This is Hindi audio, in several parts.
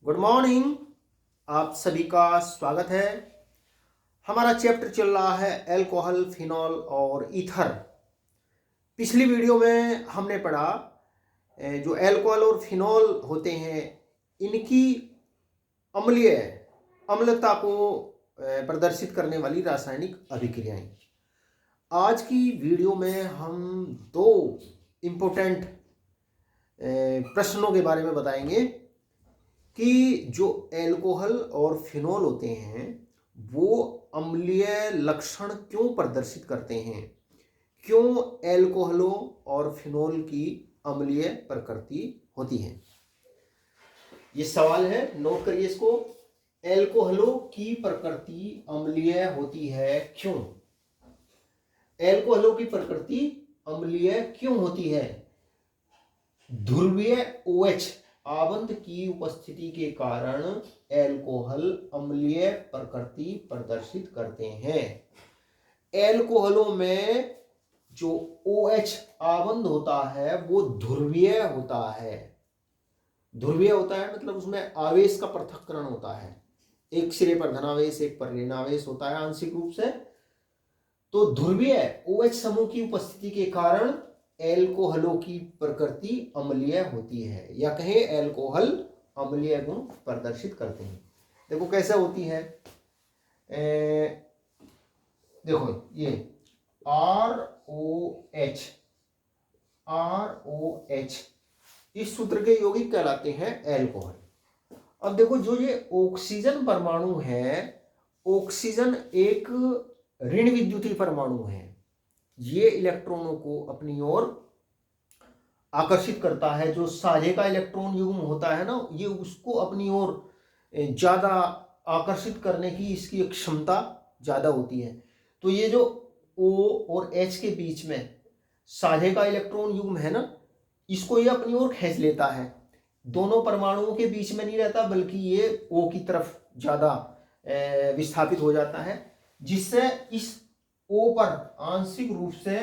Good morning. आप सभी का स्वागत है। हमारा चैप्टर चल रहा है अल्कोहल, फिनॉल और ईथर। पिछली वीडियो में हमने पढ़ा जो अल्कोहल और फिनॉल होते हैं इनकी अम्लीय अम्लता को प्रदर्शित करने वाली रासायनिक अभिक्रियाएं। आज की वीडियो में हम दो इम्पोर्टेंट प्रश्नों के बारे में बताएंगे कि जो अल्कोहल और फिनॉल होते हैं वो अम्लीय लक्षण क्यों प्रदर्शित करते हैं, क्यों अल्कोहलों और फिनॉल की अम्लीय प्रकृति होती है। ये सवाल है, नोट करिए इसको। अल्कोहलों की प्रकृति अम्लीय होती है क्यों? अल्कोहलों की प्रकृति अम्लीय क्यों होती है? ध्रुवीय OH आबंध की उपस्थिति के कारण अल्कोहल अम्लीय प्रकृति प्रदर्शित करते हैं। अल्कोहलों में जो OH आबंध होता है वो ध्रुवीय होता है। ध्रुवीय होता है मतलब उसमें आवेश का पृथक्करण होता है, एक सिरे पर धनावेश एक पर ऋणावेश होता है आंशिक रूप से। तो ध्रुवीय OH समूह की उपस्थिति के कारण अल्कोहलों की प्रकृति अम्लीय होती है, या कहें अल्कोहल अम्लीय गुण प्रदर्शित करते हैं। देखो कैसे होती है, देखो ये ROH इस सूत्र के यौगिक कहलाते हैं अल्कोहल। अब देखो जो ये ऑक्सीजन परमाणु है, ऑक्सीजन एक ऋण विद्युतीय परमाणु है। ये इलेक्ट्रॉनों को अपनी ओर आकर्षित करता है। जो साझे का इलेक्ट्रॉन युग्म होता है ना, ये उसको अपनी ओर ज्यादा आकर्षित करने की इसकी क्षमता ज्यादा होती है। तो ये जो O और H के बीच में साझे का इलेक्ट्रॉन युग्म है ना, इसको ये अपनी ओर खींच लेता है। दोनों परमाणुओं के बीच में नहीं रहता, बल्कि ये O की तरफ ज्यादा विस्थापित हो जाता है, जिससे इस O पर आंशिक रूप से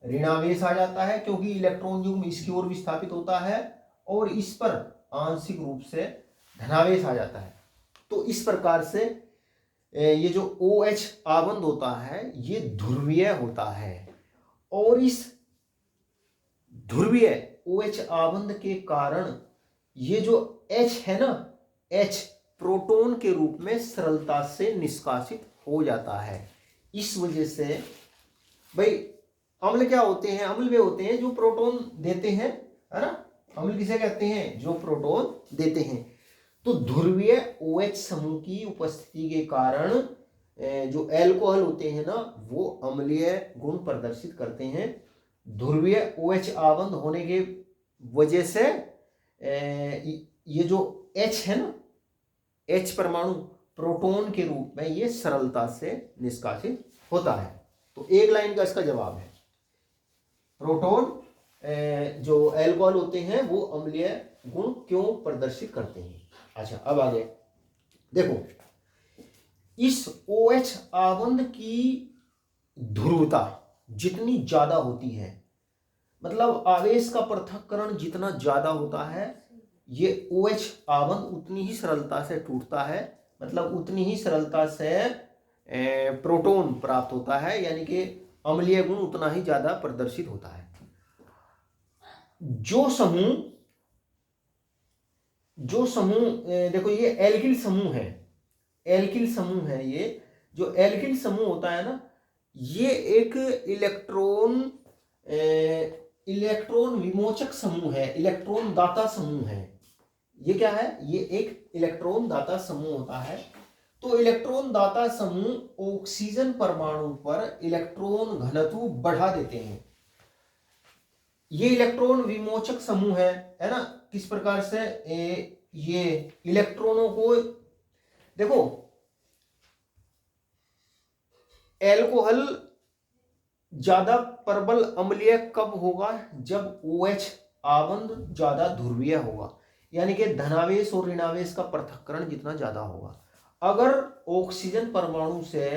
ऋणावेश आ जाता है, क्योंकि इलेक्ट्रॉन युग्म इसकी ओर विस्थापित होता है, और इस पर आंशिक रूप से धनावेश आ जाता है। तो इस प्रकार से ये जो OH आबंध होता है ये ध्रुवीय होता है, और इस ध्रुवीय OH आबंध के कारण ये जो H है ना, H प्रोटॉन के रूप में सरलता से निष्कासित हो जाता है। इस वजह से भाई अम्ल क्या होते हैं? अम्ल वे होते हैं जो प्रोटॉन देते हैं, है ना। अम्ल किसे कहते हैं? जो प्रोटॉन देते हैं। तो ध्रुवीय OH समूह की उपस्थिति के कारण जो अल्कोहल होते हैं ना वो अम्लीय गुण प्रदर्शित करते हैं। ध्रुवीय OH आबंध होने के वजह से ये जो H है ना, H परमाणु प्रोटॉन के रूप में ये सरलता से निष्कासित होता है। तो एक लाइन का इसका जवाब है, प्रोटॉन जो अल्कोहल होते हैं वो अम्लीय गुण क्यों प्रदर्शित करते हैं। अच्छा, अब आगे देखो, इस OH आबंध की ध्रुवता जितनी ज्यादा होती है, मतलब आवेश का पृथक्करण जितना ज्यादा होता है, ये OH आबंध उतनी ही सरलता से टूटता है, मतलब उतनी ही सरलता से प्रोटॉन प्राप्त होता है, यानी कि अम्लीय गुण उतना ही ज्यादा प्रदर्शित होता है। जो समूह देखो ये एल्किल समूह है, एल्किल समूह है। ये जो एल्किल समूह होता है ना, ये एक इलेक्ट्रॉन विमोचक समूह है, इलेक्ट्रॉन दाता समूह है। ये क्या है? ये एक इलेक्ट्रॉन दाता समूह होता है। तो इलेक्ट्रॉन दाता समूह ऑक्सीजन परमाणु पर इलेक्ट्रॉन घनत्व बढ़ा देते हैं। ये इलेक्ट्रॉन विमोचक समूह है ना। किस प्रकार से ये इलेक्ट्रॉनों को देखो, अल्कोहल ज्यादा प्रबल अम्लीय कब होगा? जब OH आबंध ज्यादा ध्रुवीय होगा, यानी कि धनावेश और ऋणावेश का पृथक्करण जितना ज्यादा होगा। अगर ऑक्सीजन परमाणु से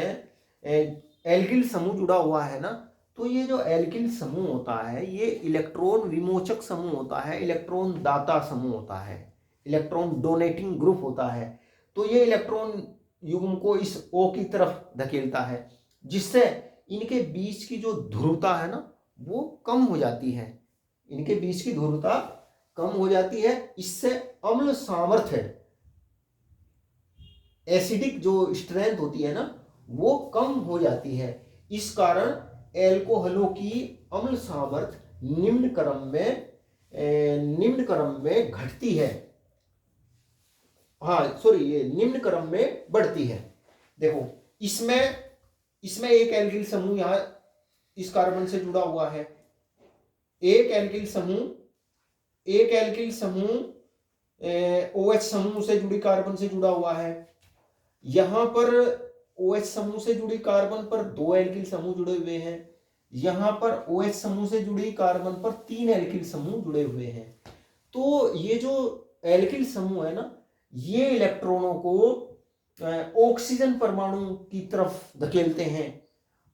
एल्किल समूह जुड़ा हुआ है ना, तो ये जो एल्किल समूह होता है ये इलेक्ट्रॉन विमोचक समूह होता है, इलेक्ट्रॉन दाता समूह होता है। इलेक्ट्रॉन डोनेटिंग ग्रुप होता है, तो ये इलेक्ट्रॉन युग्म को इस O की तरफ धकेलता है, जिससे इनके बीच की जो ध्रुवता है ना वो कम हो जाती है, इनके बीच की ध्रुवता कम हो जाती है। इससे अम्ल सामर्थ्य, एसिडिक जो स्ट्रेंथ होती है ना वो कम हो जाती है। इस कारण एल्कोहलों की अम्ल सामर्थ्य निम्न क्रम में घटती है, हाँ सॉरी, ये निम्न क्रम में बढ़ती है। देखो इसमें एक एल्किल समूह यहां इस कार्बन से जुड़ा हुआ है, एक एल्किल समूह OH समूह से जुड़ी कार्बन से जुड़ा हुआ है। यहां पर OH समूह से जुड़ी कार्बन पर 2 एल्किल समूह जुड़े हुए हैं, यहां पर OH समूह से जुड़ी कार्बन पर 3 एल्किल समूह जुड़े हुए हैं। तो ये जो एल्किल समूह है ना ये इलेक्ट्रॉनों को ऑक्सीजन परमाणु की तरफ धकेलते हैं,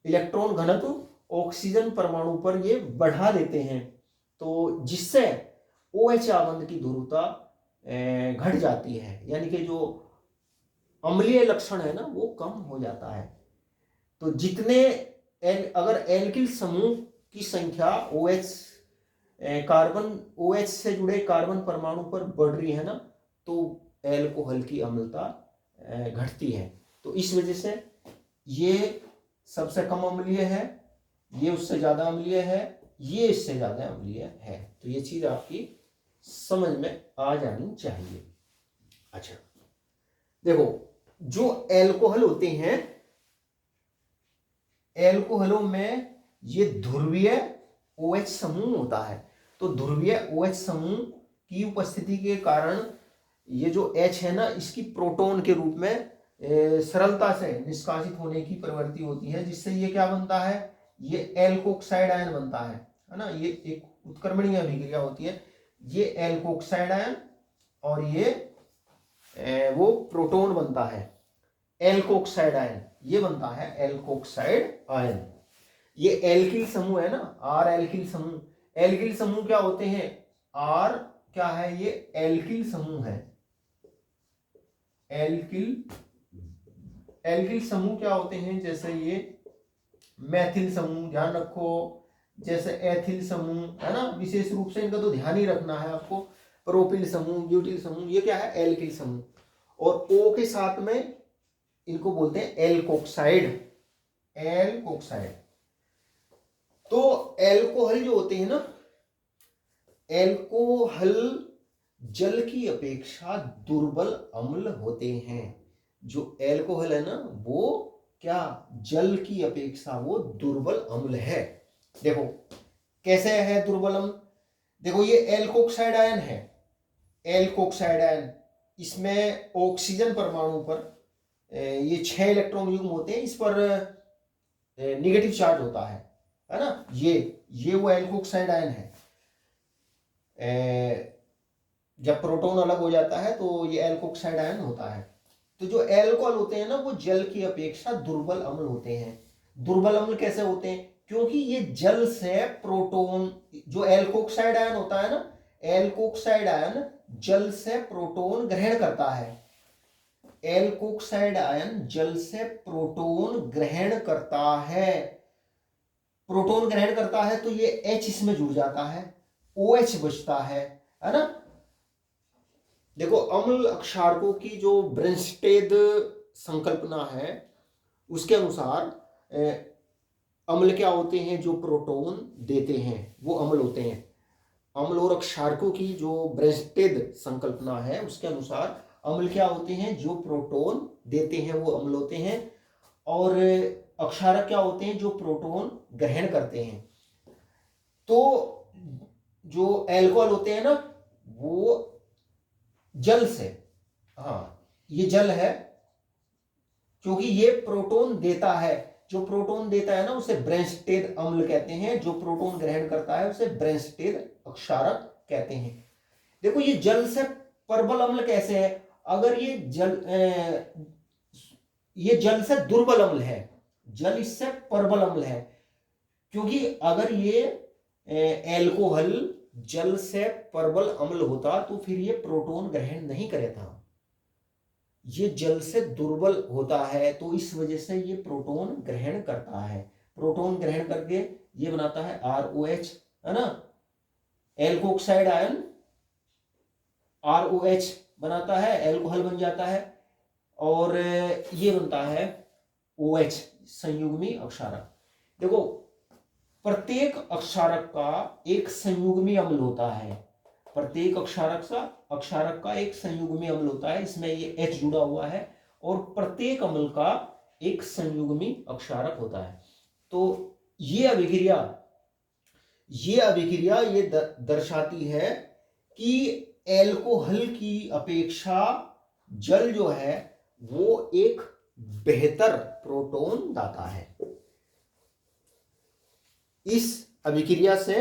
इलेक्ट्रॉन घनत्व ऑक्सीजन परमाणु पर ये बढ़ा देते हैं, तो जिससे OH आबंध की ध्रुवता घट जाती है, यानी कि जो अम्लीय लक्षण है ना वो कम हो जाता है। तो जितने अगर एल्किल समूह की संख्या OH से जुड़े कार्बन परमाणु पर बढ़ रही है ना तो एल्कोहल की अम्लता घटती है। तो इस वजह से ये सबसे कम अम्लीय है, ये उससे ज्यादा अम्लीय है, ये इससे ज्यादा अम्लीय है। तो ये चीज आपकी समझ में आ जानी चाहिए। अच्छा देखो, जो एल्कोहल होते हैं, एल्कोहलों में ये ध्रुवीय OH समूह होता है, तो ध्रुवीय OH समूह की उपस्थिति के कारण ये जो H है ना इसकी प्रोटॉन के रूप में सरलता से निष्कासित होने की प्रवृत्ति होती है, जिससे ये क्या बनता है, ये एल्कोक्साइड आयन बनता है ना। ये एक उत्क्रमणीय अभिक्रिया होती है, ये एल्कोक्साइड आयन और ये वो प्रोटॉन बनता है एल्कोक्साइड आयन, ये बनता है एल्कोक्साइड आयन। ये एल्किल समूह है ना, R एल्किल समूह, एल्किल समूह क्या होते हैं, R क्या है, ये एल्किल समूह है। एल्किल समूह क्या होते हैं, जैसे ये मैथिल समूह, ध्यान रखो, जैसे एथिल समूह है ना, विशेष रूप से इनका तो ध्यान ही रखना है आपको। प्रोपिल समूह, ब्यूटिल समूह, ये क्या है, एल्किल समूह। और O के साथ में इनको बोलते हैं एल्कोक्साइड। तो एल्कोहल जो होते हैं ना, एल्कोहल जल की अपेक्षा दुर्बल अम्ल होते हैं। जो एल्कोहल है ना वो क्या, जल की अपेक्षा वो दुर्बल अम्ल है। देखो कैसे है दुर्बल अम्ल, देखो ये एल्कोक्साइड आयन है, एल्कोक्साइड आयन, इसमें ऑक्सीजन परमाणु पर ये 6 इलेक्ट्रॉन युग्म होते हैं, इस पर नेगेटिव चार्ज होता है ना। ये वो एल्कोक्साइड आयन है। जब प्रोटॉन अलग हो जाता है तो ये एल्कोक्साइड आयन होता है। तो जो एल्कोहल होते हैं ना वो जल की अपेक्षा दुर्बल अम्ल होते हैं। दुर्बल अम्ल कैसे होते हैं, क्योंकि ये जल से प्रोटॉन, जो एल्कोक्साइड आयन होता है ना, एल्कोक्साइड आयन जल से प्रोटॉन ग्रहण करता है। एल्कोक्साइड आयन जल से प्रोटॉन ग्रहण करता है, प्रोटॉन ग्रहण करता है तो ये H इसमें जुड़ जाता है, OH बचता है ना। देखो अम्ल अक्षारकों की जो ब्रेनस्टेड संकल्पना है उसके अनुसार अम्ल क्या होते हैं, जो प्रोटॉन देते हैं वो अम्ल होते हैं। अम्ल और अक्षारकों की जो ब्रेनस्टेड संकल्पना है उसके अनुसार अम्ल क्या होते हैं, जो प्रोटॉन देते हैं वो अम्ल होते हैं, और अक्षारक क्या होते हैं, जो प्रोटॉन ग्रहण करते हैं। तो जो एल्कोहल होते हैं ना वो जल से, हाँ ये जल है क्योंकि ये प्रोटॉन देता है, जो प्रोटॉन देता है ना उसे ब्रेनस्टेड अम्ल कहते हैं, जो प्रोटॉन ग्रहण करता है उसे ब्रेनस्टेड अक्षारक कहते हैं। देखो ये जल से प्रबल अम्ल कैसे है, अगर ये जल से दुर्बल अम्ल है, जल इससे प्रबल अम्ल है, क्योंकि अगर ये एल्कोहल जल से परबल अम्ल होता तो फिर ये प्रोटोन ग्रहण नहीं करे था। ये जल से दुर्बल होता है तो इस वजह से ये प्रोटोन ग्रहण करता है। प्रोटोन ग्रहण करके ये बनाता है ROH, है ना, एल्कोक्साइड आयन ROH बनाता है, एल्कोहल बन जाता है, और ये बनता है OH, संयुग्मी अक्षारक। देखो, प्रत्येक अक्षारक का एक संयुग्मी अम्ल होता है, प्रत्येक अक्षारक का एक संयुग्मी अम्ल होता है, इसमें ये H जुड़ा हुआ है, और प्रत्येक अम्ल का एक संयुग्मी अक्षारक होता है। तो ये अभिक्रिया ये दर्शाती है कि एल्कोहल की अपेक्षा जल जो है वो एक बेहतर प्रोटोन दाता है। इस अभिक्रिया से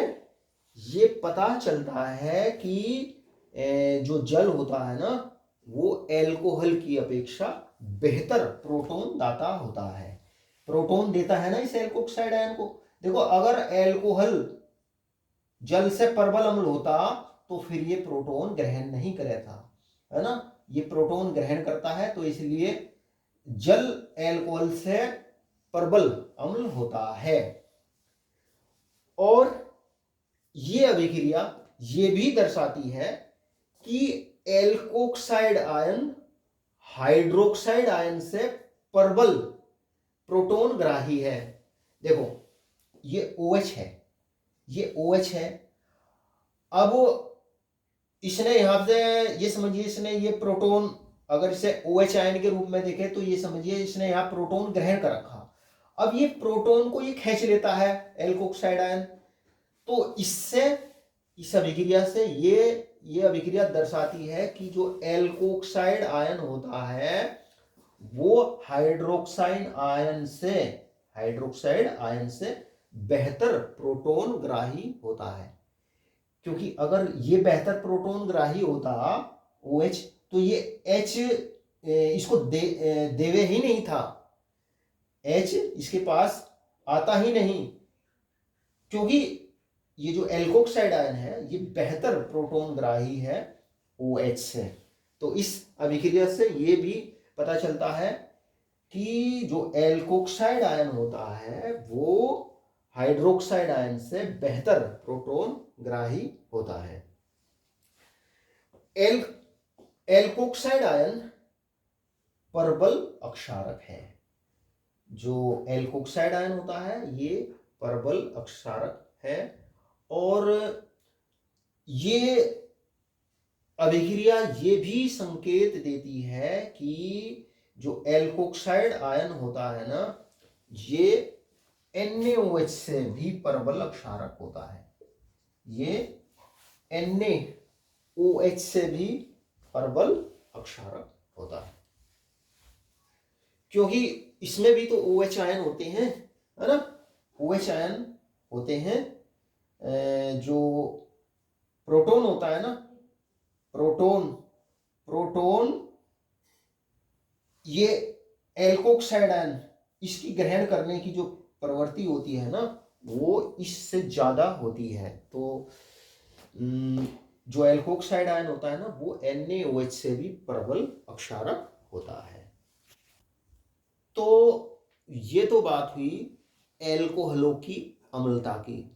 ये पता चलता है कि जो जल होता है ना वो एल्कोहल की अपेक्षा बेहतर प्रोटोन दाता होता है, प्रोटोन देता है ना इस एल्कोक्साइड आयन को। देखो, अगर एल्कोहल जल से परबल अम्ल होता तो फिर ये प्रोटोन ग्रहण नहीं करे था, है ना, ये प्रोटोन ग्रहण करता है, तो इसलिए जल एल्कोहल से परबल अम्ल होता है। और ये अभिक्रिया ये भी दर्शाती है कि एल्कोक्साइड आयन हाइड्रोक्साइड आयन से परबल प्रोटोन ग्राही है। देखो, ये OH है, ये OH है। अब इसने यहां से ये समझिए, इसने ये प्रोटोन, अगर इसे OH आयन के रूप में देखे तो ये समझिए इसने यहां प्रोटोन ग्रहण कर रखा। अब ये प्रोटोन को ये खींच लेता है एल्कोक्साइड आयन, तो इससे, इस अभिक्रिया से ये अभिक्रिया दर्शाती है कि जो एल्कोक्साइड आयन होता है वो हाइड्रोक्साइड आयन से बेहतर प्रोटोन ग्राही होता है। क्योंकि अगर ये बेहतर प्रोटोन ग्राही होता OH तो ये H इसको देवे ही नहीं था, H इसके पास आता ही नहीं, क्योंकि ये जो एल्कोक्साइड आयन है ये बेहतर प्रोटोन ग्राही है OH से। तो इस अभिक्रिया से ये भी पता चलता है कि जो एल्कोक्साइड आयन होता है वो हाइड्रोक्साइड आयन से बेहतर प्रोटोन ग्राही होता है। एल्कोक्साइड आयन परबल अक्षारक है। जो एल्कोक्साइड आयन होता है ये परबल अक्षारक है, और ये अभिक्रिया ये भी संकेत देती है कि जो एल्कोक्साइड आयन होता है ना ये NaOH से भी परबल अक्षारक होता है, ये NaOH से भी परबल अक्षारक होता है, क्योंकि इसमें भी तो OH आयन होते हैं, है ना, OH आयन होते हैं। जो प्रोटोन होता है ना, प्रोटोन ये एल्कोक्साइड आयन इसकी ग्रहण करने की जो प्रवृत्ति होती है ना वो इससे ज्यादा होती है। तो जो एल्कोक्साइड आयन होता है ना वो NaOH से भी प्रबल अक्षारक होता है। तो ये तो बात हुई एल्कोहलों की अम्लता की।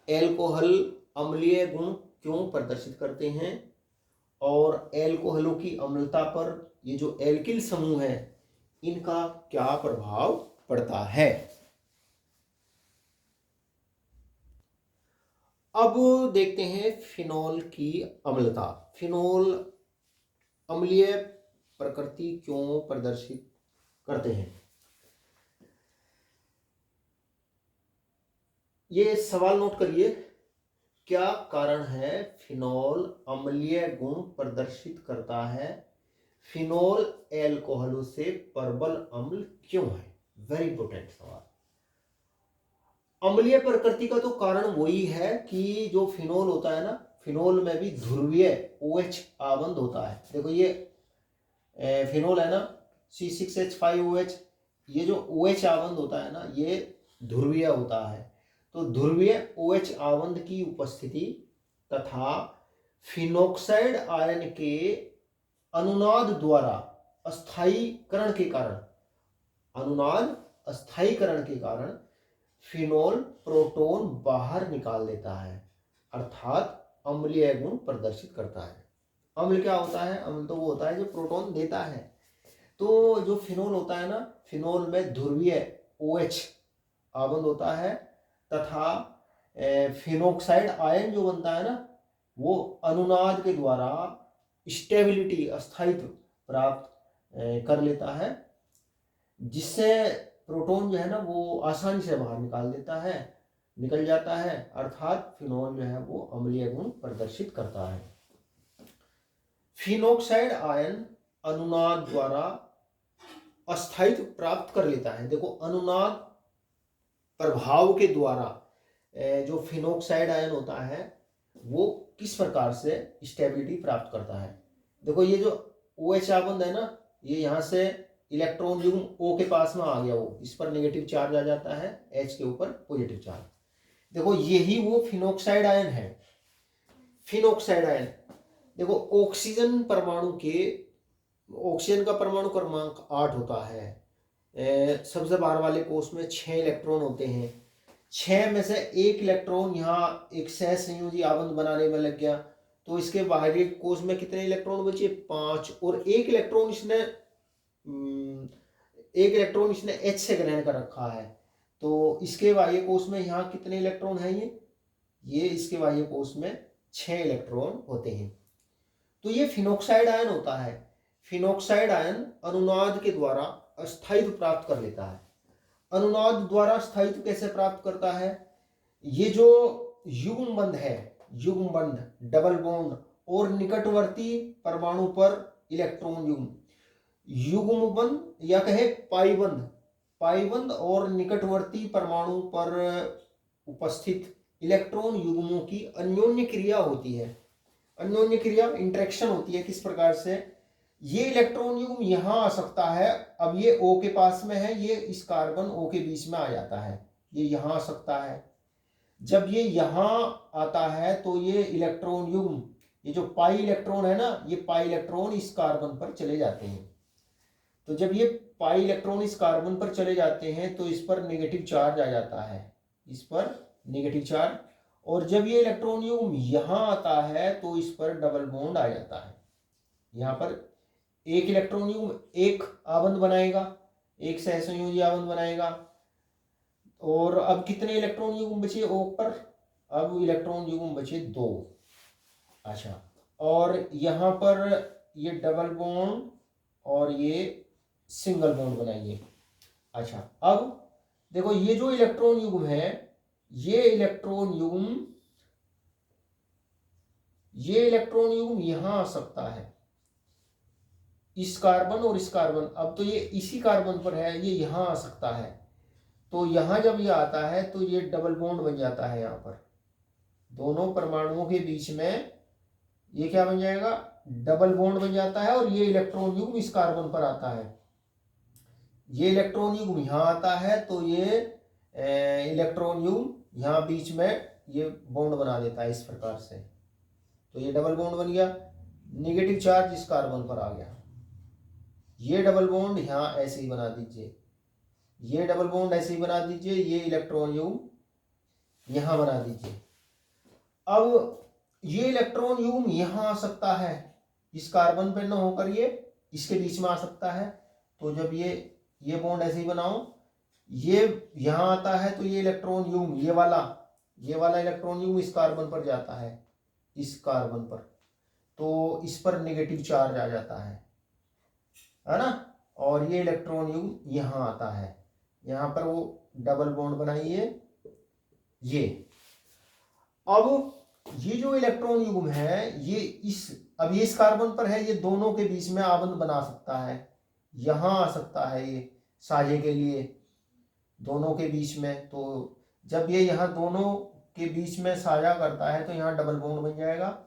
एल्कोहल अम्लीय गुण क्यों प्रदर्शित करते हैं और एल्कोहलों की अम्लता पर ये जो एल्किल समूह है इनका क्या प्रभाव पड़ता है। अब देखते हैं फिनॉल की अम्लता। फिनॉल अम्लीय प्रकृति क्यों प्रदर्शित करते हैं। ये सवाल नोट करिए, क्या कारण है फिनॉल अम्लीय गुण प्रदर्शित करता है, फिनॉल एल्कोहलों से प्रबल अम्ल क्यों है। वेरी इंपॉर्टेंट सवाल। अम्लीय प्रकृति का तो कारण वही है कि जो फिनॉल होता है ना, फिनॉल में भी ध्रुवीय OH आबंध होता है। देखो ये फिनॉल है ना C6H5OH, ये जो OH आबंध होता है ना ये ध्रुवीय होता है। तो ध्रुवीय OH आबंध की उपस्थिति तथा फिनोक्साइड आयन के अनुनाद द्वारा अस्थायीकरण के कारण, अनुनाद अस्थायीकरण के कारण फिनोल प्रोटॉन बाहर निकाल देता है, अर्थात अम्लीय गुण प्रदर्शित करता है। अम्ल क्या होता है? अम्ल तो वो होता है जो प्रोटॉन देता है। तो जो फिनोल होता है ना, फिनोल में ध्रुवीय OH आबंध होता है तथा फिनोक्साइड आयन जो बनता है ना, वो अनुनाद के द्वारा स्टेबिलिटी, अस्थायित्व प्राप्त कर लेता है, जिससे प्रोटॉन जो है ना वो आसानी से बाहर निकल जाता है, अर्थात फिनोल जो है वो अम्लीय गुण प्रदर्शित करता है। फिनोक्साइड आयन अनुनाद द्वारा अस्थायित्व प्राप्त कर लेता है। देखो, अनुनाद प्रभाव के द्वारा जो फिनोक्साइड आयन होता है वो किस प्रकार से स्टेबिलिटी प्राप्त करता है। देखो, ये जो OH आबंध है ना, ये यहाँ से इलेक्ट्रॉन युग्म O के पास में आ गया, वो इस पर नेगेटिव चार्ज आ जाता है, H के ऊपर पॉजिटिव चार्ज। देखो, यही वो फिनोक्साइड आयन है। फिनोक्साइड आयन देखो, ऑक्सीजन का परमाणु क्रमांक 8 होता है। सबसे बाहर वाले कोष में 6 इलेक्ट्रॉन होते हैं। 6 में से 1 इलेक्ट्रॉन यहाँ एक सहसंयोजी आबंध बनाने में लग गया, तो इसके बाहरी कोष में कितने इलेक्ट्रॉन बचे? 5। और एक इलेक्ट्रॉन इसने H से ग्रहण कर रखा है, तो इसके बाह्य कोष में यहाँ कितने इलेक्ट्रॉन है? ये इसके बाह्य कोष में 6 इलेक्ट्रॉन होते हैं। तो ये फिनोक्साइड आयन होता है। फिनोक्साइड आयन अनुनाद के द्वारा अस्थायित्व प्राप्त कर लेता है। अनुनाद द्वारा स्थायित्व कैसे प्राप्त करता है? ये जो युग्म बंध है, युग्म बंध, डबल बॉन्ड और निकटवर्ती परमाणु पर इलेक्ट्रॉन युग्म बंध या कहे पाई बंध और निकटवर्ती परमाणु पर उपस्थित इलेक्ट्रॉन युग्मों की अन्योन्य क्रिया होती है। अन्योन्य क्रिया, इंटरेक्शन होती है। किस प्रकार से? ये इलेक्ट्रॉन युग्म यहाँ आ सकता है, अब ये O के पास में है, ये इस कार्बन O के बीच में आ जाता है, ये यहाँ आ सकता है। जब ये यहाँ आता है तो ये इलेक्ट्रॉन युग्म, ये जो पाई इलेक्ट्रॉन है ना, ये पाई इलेक्ट्रॉन इस कार्बन पर चले जाते हैं। तो जब ये पाई इलेक्ट्रॉन इस कार्बन पर चले जाते हैं तो इस पर नेगेटिव चार्ज आ जाता है, इस पर नेगेटिव चार्ज। और जब ये इलेक्ट्रॉन युग्म यहाँ आता है तो इस पर डबल बॉन्ड आ जाता है। यहाँ पर एक इलेक्ट्रॉन युग्म एक आबंध बनाएगा, एक सहसंयोजी आबंध बनाएगा। और अब कितने इलेक्ट्रॉन युग्म बचे O पर? अब इलेक्ट्रॉन युग्म बचे 2। अच्छा, और यहाँ पर ये डबल बॉन्ड और ये सिंगल बॉन्ड बनाइए। अच्छा, अब देखो, ये जो इलेक्ट्रॉन युग्म है, ये इलेक्ट्रॉन युग्म यहाँ आ सकता है, इस कार्बन और इस कार्बन। अब तो ये इसी कार्बन पर है, ये यहाँ आ सकता है। तो यहाँ जब ये आता है तो ये डबल बॉन्ड बन जाता है। यहाँ पर दोनों परमाणुओं के बीच में ये क्या बन जाएगा? डबल बॉन्ड बन जाता है। और ये इलेक्ट्रॉन युग्म इस कार्बन पर आता है, ये इलेक्ट्रॉन युग्म यहाँ आता है, तो ये इलेक्ट्रॉन युग्म यहाँ बीच में ये बॉन्ड बना देता है इस प्रकार से। तो ये डबल बॉन्ड बन गया, नेगेटिव चार्ज इस कार्बन पर आ गया। ये डबल बॉन्ड यहाँ ऐसे ही बना दीजिए, ये डबल बॉन्ड ऐसे ही बना दीजिए, ये इलेक्ट्रॉन युग्म यहाँ बना दीजिए। अब ये इलेक्ट्रॉन युग्म यहाँ आ सकता है, इस कार्बन पे न होकर ये इसके बीच में आ सकता है। तो जब ये बॉन्ड ऐसे ही बनाओ, ये यहाँ आता है तो ये इलेक्ट्रॉन युग्म, ये वाला इलेक्ट्रॉन युग्म इस कार्बन पर जाता है, इस कार्बन पर, तो इस पर नेगेटिव चार्ज आ जाता है ना। और ये इलेक्ट्रॉन युग्म यहाँ आता है, यहाँ पर वो डबल बॉन्ड बनाइए। ये अब ये जो इलेक्ट्रॉन युग्म है, ये इस कार्बन पर है, ये दोनों के बीच में आबंध बना सकता है, यहाँ आ सकता है ये साझे के लिए दोनों के बीच में। तो जब ये यहाँ दोनों के बीच में साझा करता है तो यहाँ डबल बॉन्ड बन जाएगा,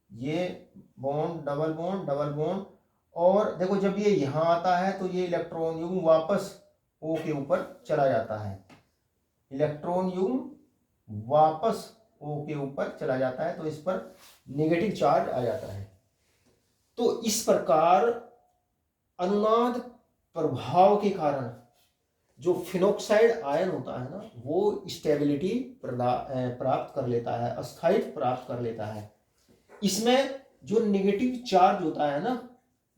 ये bond, double bond, double bond. और देखो, जब ये यहाँ आता है तो ये इलेक्ट्रॉन युग्म वापस O के ऊपर चला जाता है, इलेक्ट्रॉन युग्म वापस O के ऊपर चला जाता है तो इस पर नेगेटिव चार्ज आ जाता है। तो इस प्रकार अनुनाद प्रभाव के कारण जो फिनोक्साइड आयन होता है ना वो स्टेबिलिटी प्राप्त कर लेता है, अस्थायित्व प्राप्त कर लेता है। इसमें जो नेगेटिव चार्ज होता है ना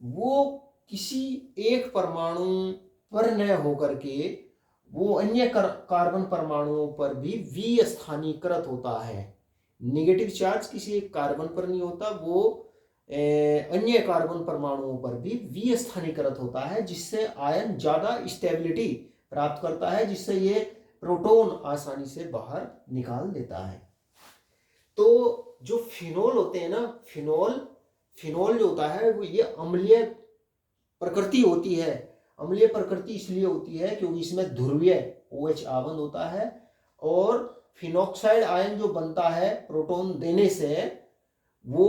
वो किसी एक परमाणु पर न होकर के वो अन्य कार्बन परमाणुओं पर भी विस्थानीकृत होता है। नेगेटिव चार्ज किसी एक कार्बन पर नहीं होता, वो अन्य कार्बन परमाणुओं पर भी विस्थानीकृत होता है, जिससे आयन ज्यादा स्टेबिलिटी प्राप्त करता है, जिससे ये प्रोटॉन आसानी से बाहर निकाल देता है। तो जो फिनोल होते हैं ना, फिनोल जो होता है वो ये अम्लीय प्रकृति होती है। अम्लीय प्रकृति इसलिए होती है क्योंकि इसमें ध्रुवीय OH आबंध होता है और फिनोक्साइड आयन जो बनता है प्रोटॉन देने से वो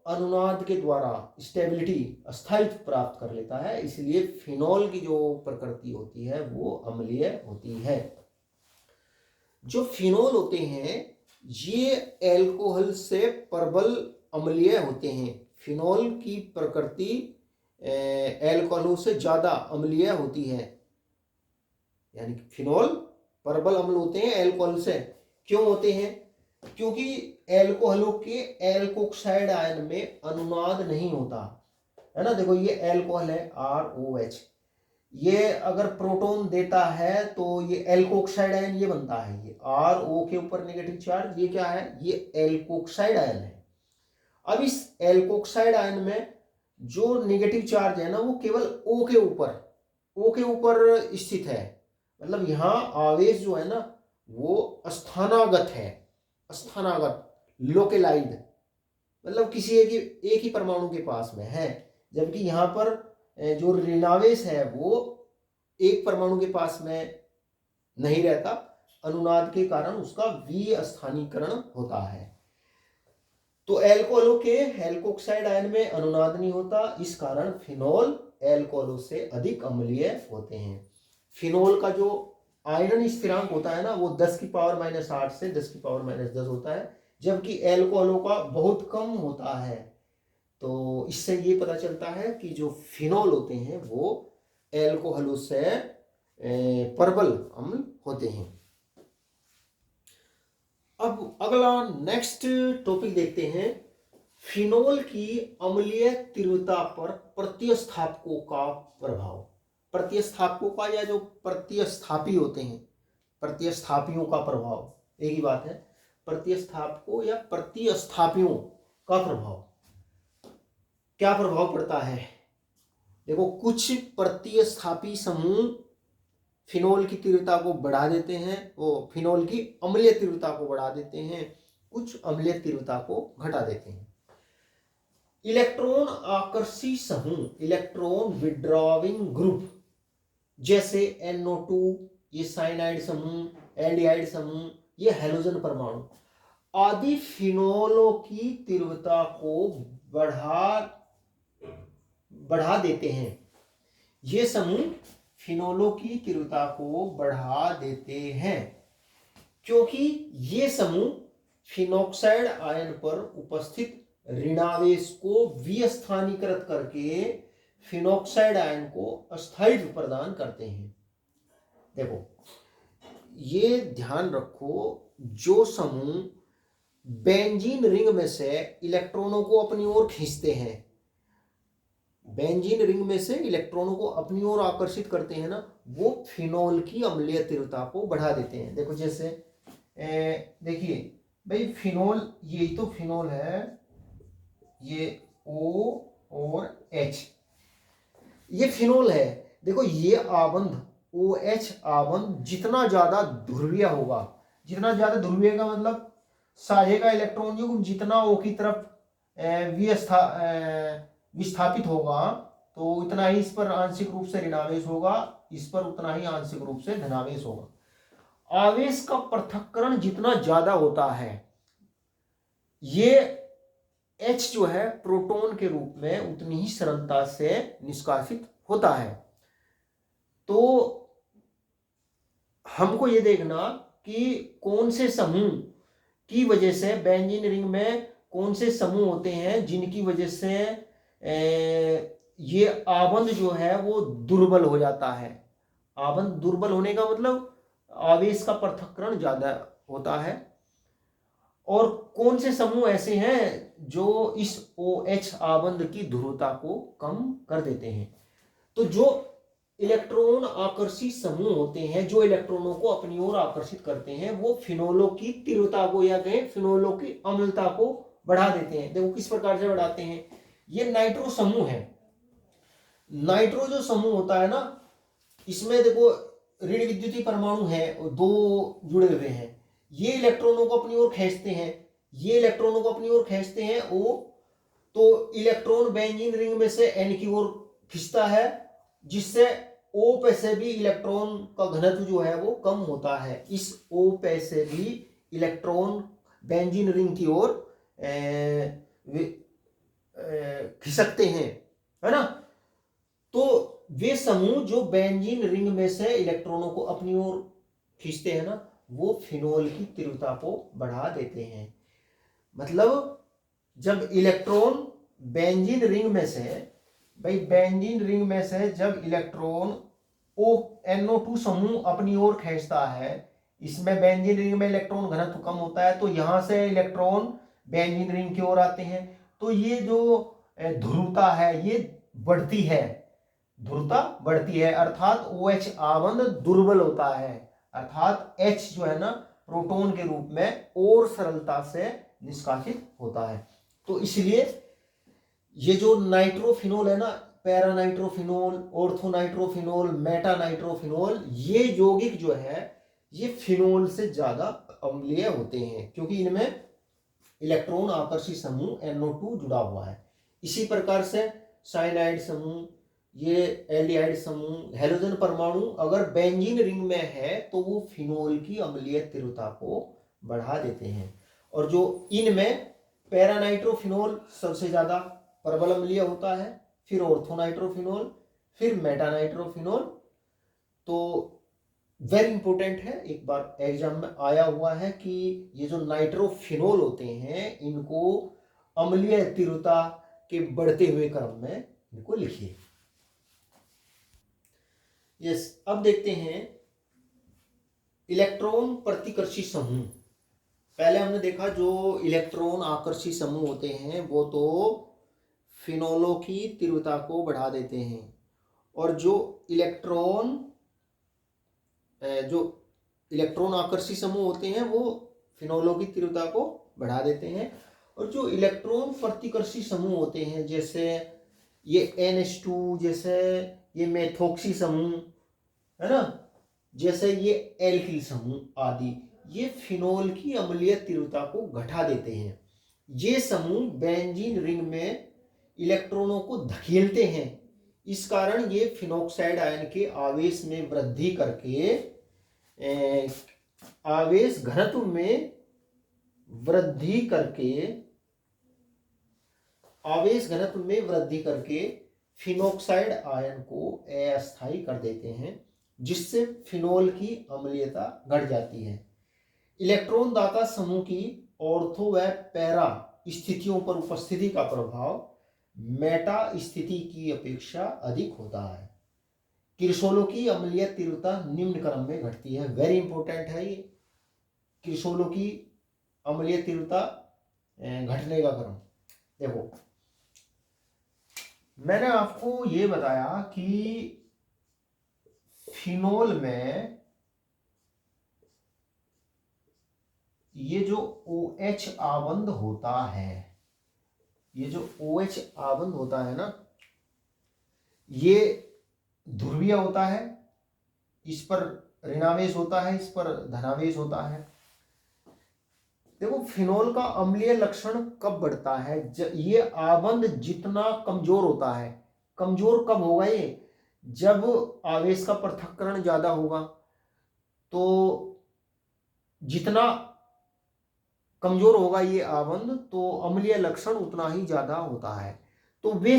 अनुनाद के द्वारा स्टेबिलिटी अस्थायित्व प्राप्त कर लेता है, इसलिए फिनोल की जो प्रकृति होती है वो अम्लीय होती है। जो फिनोल होते हैं ये एल्कोहल से प्रबल अम्लीय होते हैं। फिनोल की प्रकृति एल्कोहलों से ज्यादा अम्लीय होती है, यानी फिनोल प्रबल अम्ल होते हैं एल्कोहल से। क्यों होते हैं? क्योंकि एल्कोहलों के एल्कोक्साइड आयन में अनुनाद नहीं होता है ना। देखो ये एल्कोहल है ROH, ये अगर प्रोटॉन देता है तो ये एल्कोक्साइड आयन ये बनता है, ये RO के ऊपर नेगेटिव चार्ज, ये क्या है? ये एल्कोक्साइड आयन है। अब इस एल्कोक्साइड आयन में जो नेगेटिव चार्ज है ना वो केवल O के ऊपर स्थित है, मतलब यहाँ आवेश जो है ना वो स्थानागत है, लोकेलाइड, मतलब किसी एक ही परमाणु के पास में है, जबकि यहाँ पर जो ऋणावेश है वो एक परमाणु के पास में नहीं रहता, अनुनाद के कारण उसका विस्थानीकरण होता है। तो एल्कोहलों के एल्कोक्साइड आयन में अनुनाद नहीं होता, इस कारण फिनोल एल्कोहलों से अधिक अम्लीय होते हैं। फिनोल का जो आयरन स्थिरांक होता है ना वो 10⁻⁸ से 10⁻10 होता है, जबकि एल्कोहलों का बहुत कम होता है। तो इससे ये पता चलता है कि जो फिनोल होते हैं वो एल्कोहलों से प्रबल अम्ल होते हैं। अब अगला नेक्स्ट टॉपिक देखते हैं, फिनोल की अम्लीय तीव्रता पर प्रतिस्थापकों का प्रभाव। प्रतिस्थापकों का या जो प्रतिस्थापी होते हैं, प्रतिस्थापियों का प्रभाव, एक ही बात है, प्रतिस्थापकों या प्रतिस्थापियों का प्रभाव। क्या प्रभाव पड़ता है? देखो कुछ प्रतिस्थापी समूह फिनोल की तीव्रता को बढ़ा देते हैं, वो फिनोल की अम्लीय तीव्रता को बढ़ा देते हैं, कुछ अम्लीय तीव्रता को घटा देते हैं। इलेक्ट्रॉन आकर्षी समूह, इलेक्ट्रॉन विड्रॉविंग ग्रुप, जैसे NO2, ये साइनाइड समूह, एल्डिहाइड समूह, ये हैलोजन परमाणु आदि फिनोलों की तीव्रता को बढ़ा देते हैं। ये समूह फिनोलों की तीव्रता को बढ़ा देते हैं क्योंकि ये समूह फिनोक्साइड आयन पर उपस्थित ऋणावेश को विस्थानीकृत करके फिनोक्साइड आयन को अस्थायित्व प्रदान करते हैं। देखो ये ध्यान रखो, जो समूह बेंजीन रिंग में से इलेक्ट्रॉनों को अपनी ओर खींचते हैं, बेंजीन रिंग में से इलेक्ट्रॉनों को अपनी ओर आकर्षित करते हैं ना, वो फिनोल की अम्लीय तीव्रता को बढ़ा देते हैं। देखो जैसे देखिए भाई फिनोल, यही तो फिनोल है, ये O और H, ये फिनोल है। देखो ये आबंध OH आबंध जितना ज्यादा ध्रुवीय होगा, जितना ज्यादा ध्रुवीय का मतलब साझे का इलेक्ट्रॉन युग्म जितना O की तरफ विस्थापित होगा तो इतना ही इस पर आंशिक रूप से ऋणावेश होगा, इस पर उतना ही आंशिक रूप से धनावेश होगा। आवेश का पृथक्करण जितना ज्यादा होता है, ये H जो है प्रोटॉन के रूप में उतनी ही सरलता से निष्कासित होता है। तो हमको ये देखना कि कौन से समूह की वजह से बेंजीन रिंग में कौन से समूह होते हैं जिनकी वजह से ये आबंध जो है वो दुर्बल हो जाता है। आबंध दुर्बल होने का मतलब आवेश का पृथक्करण ज्यादा होता है। और कौन से समूह ऐसे हैं जो इस OH आबंध की ध्रुवता को कम कर देते हैं? तो जो इलेक्ट्रॉन आकर्षी समूह होते हैं, जो इलेक्ट्रॉनों को अपनी ओर आकर्षित करते हैं, वो फिनोलों की तीव्रता को या कहें फिनोलों की अम्लता को बढ़ा देते हैं। देखो किस प्रकार से बढ़ाते हैं। ये नाइट्रो समूह है। नाइट्रो जो समूह होता है ना, इसमें देखो ऋण विद्युतीय परमाणु है, दो जुड़े हुए हैं। ये इलेक्ट्रॉनों को अपनी ओर खींचते हैं, ये इलेक्ट्रॉनों को अपनी ओर खींचते हैं O। तो इलेक्ट्रॉन बेंजीन रिंग में से N की ओर खींचता है, जिससे O पे से भी इलेक्ट्रॉन का घनत्व जो है वो कम होता है। इस O पे से भी इलेक्ट्रॉन बेंजीन रिंग की ओर खिसकते हैं, है ना। तो वे समूह जो बेंजीन रिंग में से इलेक्ट्रॉनों को अपनी ओर खींचते हैं ना, वो फिनोल की तीव्रता को बढ़ा देते हैं। मतलब जब इलेक्ट्रॉन बेंजीन रिंग में से, भाई बेंजीन रिंग में से जब इलेक्ट्रॉन NO2 समूह अपनी ओर खींचता है, इसमें बेंजीन रिंग में इलेक्ट्रॉन घनत्व कम होता है, तो यहां से इलेक्ट्रॉन बेंजीन रिंग की ओर आते हैं, तो ये जो ध्रुवता है ये बढ़ती है, ध्रुवता बढ़ती है, अर्थात OH आबंध दुर्बल होता है, अर्थात H जो है ना प्रोटॉन के रूप में और सरलता से निष्कासित होता है। तो इसलिए ये जो नाइट्रोफिनोल है ना, पैरानाइट्रोफिनोल, ऑर्थोनाइट्रोफिनोल, मेटानाइट्रोफिनोल, ये यौगिक जो है ये फिनोल से ज्यादा अम्लीय होते हैं, क्योंकि इनमें इलेक्ट्रॉन आकर्षी समूह NO2 जुड़ा हुआ है। इसी प्रकार से साइनाइड समूह, ये एल्डिहाइड समूह, हेलोजन परमाणु अगर बेंजीन रिंग में है तो वो फिनोल की अम्लीय तीव्रता को बढ़ा देते हैं। और जो इनमें पैरानाइट्रोफिनोल सबसे ज्यादा प्रबल अम्लीय होता है, फिर ऑर्थोनाइट्रोफिनोल, फिर मेटानाइट्रोफिनोल। तो वेरी इंपॉर्टेंट है, एक बार एग्जाम में आया हुआ है कि ये जो नाइट्रोफिनोल होते हैं इनको अम्लीय तीव्रता के बढ़ते हुए क्रम में इनको लिखिए। यस, अब देखते हैं इलेक्ट्रॉन प्रतिकर्षी समूह। पहले हमने देखा जो इलेक्ट्रॉन आकर्षी समूह होते हैं वो तो फिनोलों की तीव्रता को बढ़ा देते हैं, और जो इलेक्ट्रॉन आकर्षी समूह होते हैं वो फिनोलों की तीव्रता को बढ़ा देते हैं। और जो इलेक्ट्रॉन प्रतिकर्षी समूह होते हैं जैसे ये NH2, जैसे ये मेथोक्सी समूह है ना, जैसे ये एल्किल समूह आदि, ये फिनोल की अम्लीय तीव्रता को घटा देते हैं। ये समूह बेंजीन रिंग में इलेक्ट्रॉनों को धकेलते हैं, इस कारण ये फिनोक्साइड आयन के आवेश में वृद्धि करके आवेश घनत्व में वृद्धि करके फिनोक्साइड आयन को अस्थायी कर देते हैं, जिससे फिनोल की अम्लीयता घट जाती है। इलेक्ट्रॉन दाता समूह की ऑर्थो व पैरा स्थितियों पर उपस्थिति का प्रभाव मेटा स्थिति की अपेक्षा अधिक होता है। किरसोलों की अम्लीय तीव्रता निम्न क्रम में घटती है। वेरी इंपॉर्टेंट है ये, किरसोलों की अम्लीय तीव्रता घटने का क्रम। देखो मैंने आपको ये बताया कि फिनोल में ये जो OH आबंध होता है, ये जो OH आबंध होता है ना, ये ध्रुवीय होता है, इस पर ऋणावेश होता है, इस पर धनावेश होता है। देखो फिनोल का अम्लीय लक्षण कब बढ़ता है, ये आबंध जितना कमजोर होता है। कमजोर कब होगा ये, जब आवेश का पृथक्करण ज्यादा होगा। तो जितना कमजोर होगा ये आबंध तो अम्लीय लक्षण उतना ही ज्यादा होता है। तो वे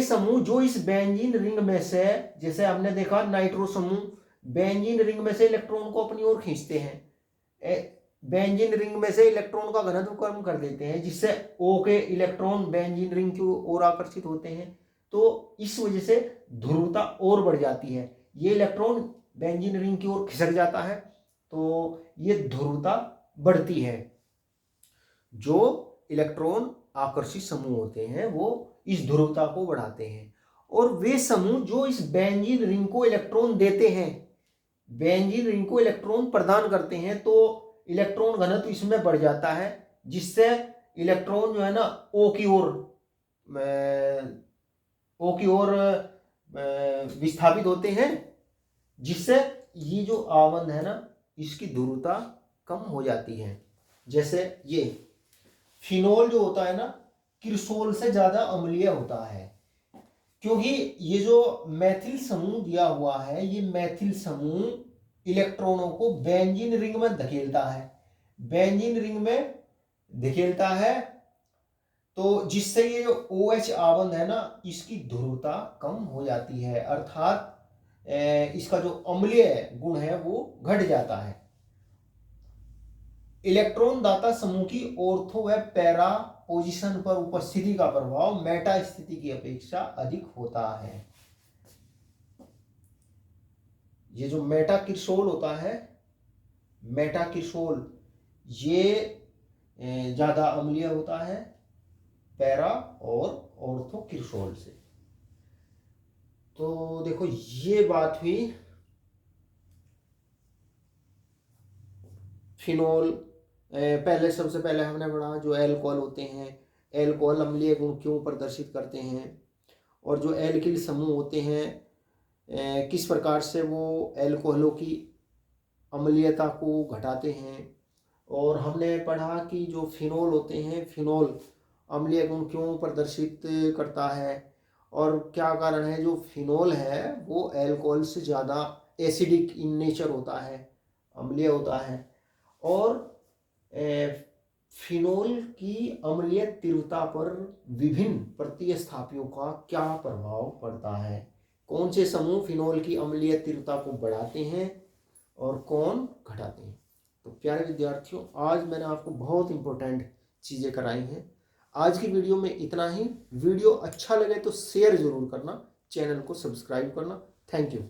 समूह जो इस बेंजीन रिंग में से, जैसे हमने देखा नाइट्रो समूह बेंजीन रिंग में से इलेक्ट्रॉन को अपनी ओर खींचते हैं, बेंजीन रिंग में से इलेक्ट्रॉन का घनत्व कम कर देते हैं, जिससे O के इलेक्ट्रॉन बेंजीन रिंग की ओर आकर्षित होते हैं। तो इस वजह से ध्रुवता और बढ़ जाती है। ये इलेक्ट्रॉन बेंजीन रिंग की ओर खिसक जाता है, तो ये ध्रुवता बढ़ती है। जो इलेक्ट्रॉन आकर्षित समूह होते हैं वो इस ध्रुवता को बढ़ाते हैं, और वे समूह जो इस बेंजीन रिंग को इलेक्ट्रॉन देते हैं, बेंजीन रिंग को इलेक्ट्रॉन प्रदान करते हैं, तो इलेक्ट्रॉन घनत्व इसमें बढ़ जाता है, जिससे इलेक्ट्रॉन जो है ना ओ की ओर विस्थापित होते हैं, जिससे ये जो आबंध है ना इसकी ध्रुवता कम हो जाती है। जैसे ये फिनोल जो होता है ना किरसोल से ज्यादा अम्लीय होता है, क्योंकि ये जो मैथिल समूह दिया हुआ है, ये मैथिल समूह इलेक्ट्रॉनों को बेंजीन रिंग में धकेलता है, बेंजीन रिंग में धकेलता है, तो जिससे ये जो OH आबंध है ना इसकी ध्रुवता कम हो जाती है, अर्थात इसका जो अम्लीय गुण है वो घट जाता है। इलेक्ट्रॉन दाता समूह की ऑर्थो व पैरा पोजीशन पर उपस्थिति का प्रभाव मेटा स्थिति की अपेक्षा अधिक होता है। ये जो मेटा किरसोल होता है, मेटा किरसोल ये ज्यादा अम्लीय होता है पैरा और ऑर्थो किरसोल से। तो देखो ये बात हुई फिनोल। पहले सबसे पहले हमने पढ़ा जो एल्कोहल होते हैं, एल्कोहल अम्लीय गुण क्यों प्रदर्शित करते हैं, और जो एल्किल समूह होते हैं किस प्रकार से वो एल्कोहलों की अम्लीयता को घटाते हैं। और हमने पढ़ा कि जो फिनोल होते हैं, फिनोल अम्लीय गुण क्यों प्रदर्शित करता है, और क्या कारण है जो फिनोल है वो एल्कोहल से ज़्यादा एसिडिक इन नेचर होता है, अम्लीय होता है। और फिनोल की अम्लीय तीव्रता पर विभिन्न प्रतिस्थापियों का क्या प्रभाव पड़ता है, कौन से समूह फिनोल की अम्लीय तीव्रता को बढ़ाते हैं और कौन घटाते हैं। तो प्यारे विद्यार्थियों, आज मैंने आपको बहुत इंपॉर्टेंट चीज़ें कराई हैं। आज की वीडियो में इतना ही। वीडियो अच्छा लगे तो शेयर जरूर करना, चैनल को सब्सक्राइब करना। Thank you.